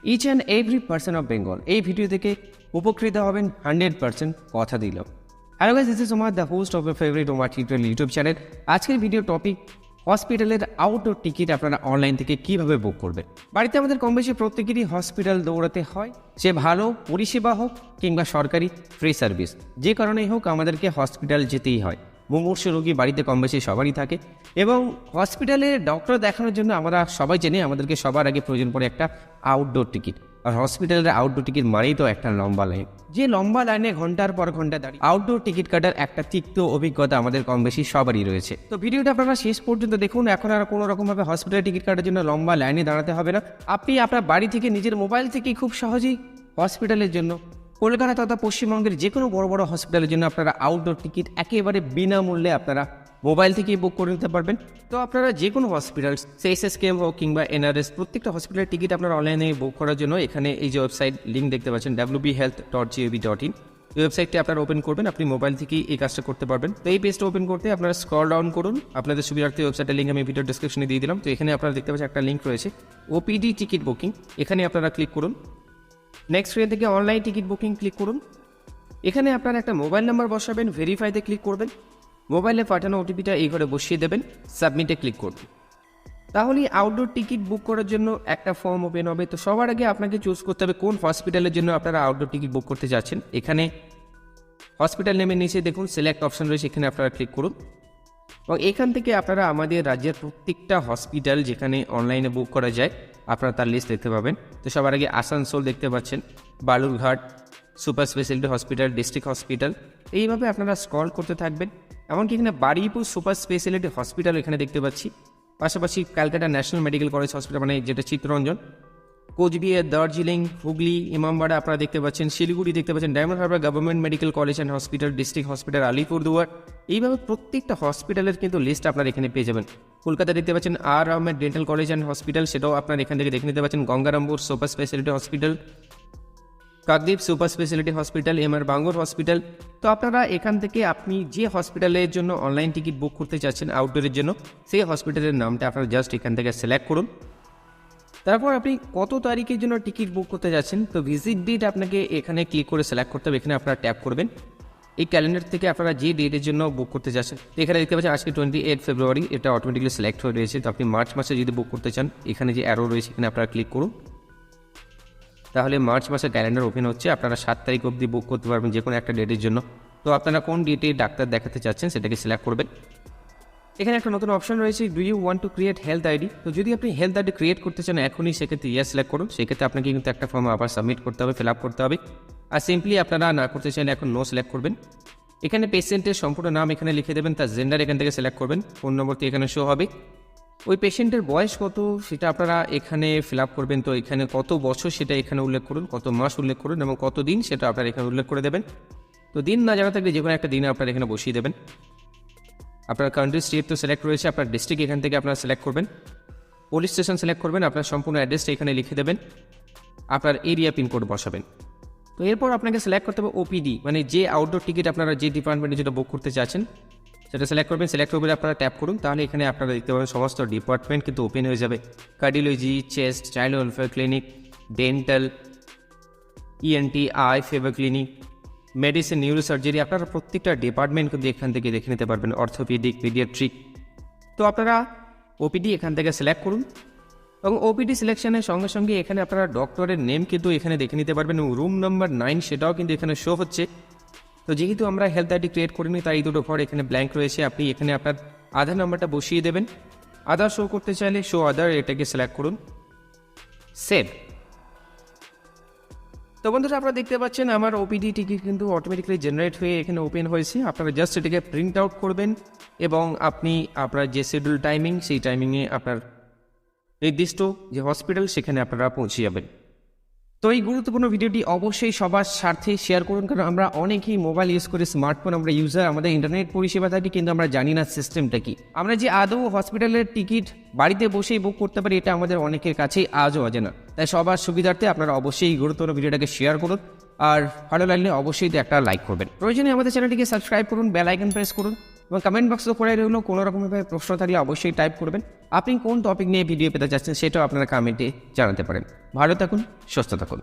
Each and every person of Bengal এই video থেকে উপকৃত হবেন 100%, কথা দিলাম। Hello guys, this is Omar, the host of your favourite Omar tutorial YouTube channel. আজকের ভিডিও টপিক হসপিটালের আউটডোর টিকিট আপনারা অনলাইন থেকে কীভাবে বুক করবেন। বাড়িতে আমাদের কম বেশি প্রত্যেকেরই হসপিটাল দৌড়াতে হয়, সে ভালো পরিষেবা হোক কিংবা সরকারি ফ্রি সার্ভিস, যে কারণেই হোক আমাদেরকে হসপিটাল যেতেই হয়। মুমূর্ষ রোগী বাড়িতে কম বেশি সবারই থাকে এবং হসপিটালে ডক্টর দেখানোর জন্য আমরা সবাই জানি আমাদেরকে সবার আগে প্রয়োজন পড়ে একটা আউটডোর টিকিট। আর হসপিটালের আউটডোর টিকিট মানেই তো একটা লম্বা লাইন, যে লম্বা লাইনে ঘন্টার পর ঘন্টা দাঁড়িয়ে আউটডোর টিকিট কাটার একটা তিক্ত অভিজ্ঞতা আমাদের কম বেশি সবারই রয়েছে। তো ভিডিওটা আপনারা শেষ পর্যন্ত দেখুন। এখন আর কোনো রকমভাবে হসপিটালের টিকিট কাটার জন্য লম্বা লাইনে দাঁড়াতে হবে না। আপনি আপনার বাড়ি থেকে নিজের মোবাইল থেকেই খুব সহজেই হসপিটালের জন্য, কলকাতা তথা পশ্চিমবঙ্গের যে কোনো বড় বড় হসপিটালের জন্য আপনারা আউটডোর টিকিট একেবারে বিনামূল্যে আপনারা মোবাইল থেকেই বুক করে নিতে পারবেন। তো আপনারা যে কোনো হসপিটাল, sskm হোক কিংবা NRS, প্রত্যেকটা হসপিটালের টিকিট আপনারা অনলাইনে বুক করার জন্য এখানে এই যে ওয়েবসাইট লিঙ্ক দেখতে পাচ্ছেন wbhealth.gov.in, এই ওয়েবসাইটটি আপনারা ওপেন করবেন। আপনি মোবাইল থেকেই এই কাজটা করতে পারবেন। তো এই পেজটা ওপেন করতে আপনারা স্ক্রল ডাউন করুন। আপনাদের সুবিধার্থে ওয়েবসাইটের লিঙ্ক আমি ভিডিও ডিসক্রিপশনে দিয়ে দিলাম। তো এখানে আপনারা দেখতে পাচ্ছেন একটা লিঙ্ক রয়েছে OPD টিকিট বুকিং, এখানে আপনারা ক্লিক করুন। নেক্সট স্ক্রিন থেকে অনলাইন টিকিট বুকিং ক্লিক করুন। এখানে আপনারা একটা মোবাইল নাম্বার বসাবেন, ভেরিফাইতে ক্লিক করবেন, মোবাইলে পাঠানো ওটিপিটা এই ঘরে বসিয়ে দেবেন, সাবমিটে ক্লিক করবেন। তাহলেই আউটডোর টিকিট বুক করার জন্য একটা ফর্ম ওপেন হবে। তো সবার আগে আপনাকে চুজ করতে হবে কোন হসপিটালের জন্য আপনারা আউটডোর টিকিট বুক করতে যাচ্ছেন। এখানে হসপিটাল নেমের নিচে দেখুন সিলেক্ট অপশন রয়েছে, এখানে আপনারা ক্লিক করুন এবং এখান থেকে আপনারা আমাদের রাজ্যের প্রত্যেকটা হসপিটাল যেখানে অনলাইনে বুক করা যায় আপনারা তার লিস্ট দেখতে পাবেন। তো সবার আগে আসানসোল দেখতে পাচ্ছেন, Balurghat super speciality hospital, district hospital, এইভাবে আপনারা স্ক্রল করতে থাকবেন। এমনকি এখানে বারুইপুর সুপার স্পেশালিটি হসপিটাল এখানে দেখতে পাচ্ছি, পাশাপাশি Calcutta national medical college hospital মানে যেটা চিত্তরঞ্জন, কোচবিহার, দার্জিলিং, হুগলি, ইমামবাড়া আপনারা দেখতে পাচ্ছেন, শিলিগুড়ি দেখতে পাচ্ছেন, diamond Harbour government medical college and hospital, district hospital, Alipurduar, এইভাবে প্রত্যেকটা হসপিটালের কিন্তু লিস্ট আপনারা এখানে পেয়ে যাবেন। কলকাতা দেখতে পাচ্ছেন আর Ahmed dental college and hospital, সেটাও আপনারা এখান থেকে দেখে নিতে পাচ্ছেন। Gangarampur super speciality hospital, Kakdwip super speciality hospital, MR Bangur hospital. তো আপনারা এখান থেকে আপনি যে হসপিটালের জন্য অনলাইন টিকিট বুক করতে চাচ্ছেন আউটডোরের জন্য, সেই হসপিটালের নামটা আপনারা জাস্ট এখান থেকে সিলেক্ট করুন। তারপর আপনি কত তারিখের জন্য টিকিট বুক করতে যাচ্ছেন, তো ভিজিট ডেট আপনাকে এখানে ক্লিক করে সিলেক্ট করতে হবে। এখানে আপনারা ট্যাপ করবেন। এই ক্যালেন্ডার থেকে আপনারা যে ডেটের জন্য বুক করতে যাচ্ছেন, তো এখানে দেখতে পাচ্ছেন আজকে 28 ফেব্রুয়ারি, এটা অটোমেটিকলি সিলেক্ট হয়ে রয়েছে। তো আপনি মার্চ মাসে যদি বুক করতে চান, এখানে যে অ্যারো রয়েছে এখানে আপনারা ক্লিক করুন। তাহলে মার্চ মাসের ক্যালেন্ডার ওপেন হচ্ছে। আপনারা 7 তারিখ অবধি বুক করতে পারবেন যে কোনো একটা ডেটের জন্য। তো আপনারা কোন ডেটে ডাক্তার দেখাতে চাচ্ছেন সেটাকে সিলেক্ট করবেন। এখানে একটা নতুন অপশন রয়েছে, do you want to create health ID. তো যদি আপনি হেলথ আইডি ক্রিয়েট করতে চান এখনই, সেক্ষেত্রে ইয়েস সিলেক্ট করুন। সেক্ষেত্রে আপনাকে কিন্তু একটা ফর্ম আবার সাবমিট করতে হবে, ফিল আপ করতে হবে। আর সিম্পলি আপনারা না করতে চাইলে এখন নো সিলেক্ট করবেন। এখানে পেশেন্টের সম্পূর্ণ নাম এখানে লিখে দেবেন, তার জেন্ডার এখান থেকে সিলেক্ট করবেন, ফোন নম্বরটি এখানে শো হবে। ওই পেশেন্টের বয়স কত সেটা আপনারা এখানে ফিল আপ করবেন। তো এখানে কত বছর সেটা এখানে উল্লেখ করুন, কত মাস উল্লেখ করুন এবং কত দিন সেটা আপনারা এখানে উল্লেখ করে দেবেন। তো দিন না জানা থাকলে যে কোনো একটা দিনে আপনারা এখানে বসিয়ে দেবেন। আপনার কান্ট্রি স্টেট তো সিলেক্ট রয়েছে, আপনার ডিস্ট্রিক্ট এখান থেকে আপনারা সিলেক্ট করবেন, পুলিশ স্টেশন সিলেক্ট করবেন, আপনার সম্পূর্ণ অ্যাড্রেসটা এখানে লিখে দেবেন, আপনার এরিয়া পিনকোড বসাবেন। তো এরপর আপনাকে সিলেক্ট করতে হবে OPD, মানে যে আউটডোর টিকিট আপনারা যে ডিপার্টমেন্টে যেটা বুক করতে চাচ্ছেন সেটা সিলেক্ট করবেন। সিলেক্ট করে আপনারা ট্যাপ করুন, তাহলে এখানে আপনারা দেখতে পাবেন সমস্ত ডিপার্টমেন্ট কিন্তু ওপেন হয়ে যাবে। Cardiology, chest, child welfare clinic, dental, ENT, eye fever clinic, medicine, neurosurgery, আপনারা প্রত্যেকটা ডিপার্টমেন্ট কিন্তু এখান থেকে দেখে নিতে পারবেন, অর্থোপেডিক, পিডিয়াট্রিক। তো আপনারা OPD এখান থেকে সিলেক্ট করুন এবং OPD সিলেকশনের সঙ্গে সঙ্গে এখানে আপনারা ডক্টরের নেম কিন্তু এখানে দেখে নিতে পারবেন এবং রুম নাম্বার 9 সেটাও কিন্তু এখানে শো হচ্ছে। তো যেহেতু আমরা হেলথ আইডি ক্রিয়েট করিনি তাই এই দুটো ঘর এখানে ব্ল্যাঙ্ক রয়েছে। আপনি এখানে আপনার আধার নাম্বারটা বসিয়ে দেবেন। আধার শো করতে চাইলে শো আধার, এটাকে সিলেক্ট করুন, সেভ। তো বন্ধুরা আপনারা দেখতে পাচ্ছেন আমার OPD টিকিট কিন্তু অটোমেটিক্যালি জেনারেট হয়ে এখানে ওপেন হয়েছে। আপনারা জাস্ট এটাকে প্রিন্ট আউট করবেন এবং আপনি আপনার যে শিডিউল টাইমিং সেই টাইমিংয়ে আপনার নির্দিষ্ট যে হসপিটাল সেখানে আপনারা পৌঁছে যাবেন। তো এই গুরুত্বপূর্ণ ভিডিওটি অবশ্যই সবার স্বার্থে শেয়ার করুন, কারণ আমরা অনেকেই মোবাইল ইউজ করে, স্মার্টফোন আমরা ইউজার, আমাদের ইন্টারনেট পরিষেবা থাকি কিন্তু আমরা জানি না সিস্টেমটা কি। আমরা যে আদৌ হসপিটালের টিকিট বাড়িতে বসেই বুক করতে পারি এটা আমাদের অনেকের কাছেই আজও অজানা। তাই সবার সুবিধার্থে আপনারা অবশ্যই এই গুরুত্বপূর্ণ ভিডিওটাকে শেয়ার করুন আর ভালো লাগলে অবশ্যই একটা লাইক করবেন। প্রয়োজনে আমাদের চ্যানেলটিকে সাবস্ক্রাইব করুন, বেল আইকন প্রেস করুন এবং কমেন্ট বক্সে করে রইল কোনো রকমভাবে প্রশ্ন থাকলে অবশ্যই টাইপ করবেন। আপনি কোন টপিক নিয়ে ভিডিও পেতে চাচ্ছেন সেটাও আপনারা কমেন্টে জানাতে পারেন। ভালো থাকুন, সুস্থ থাকুন।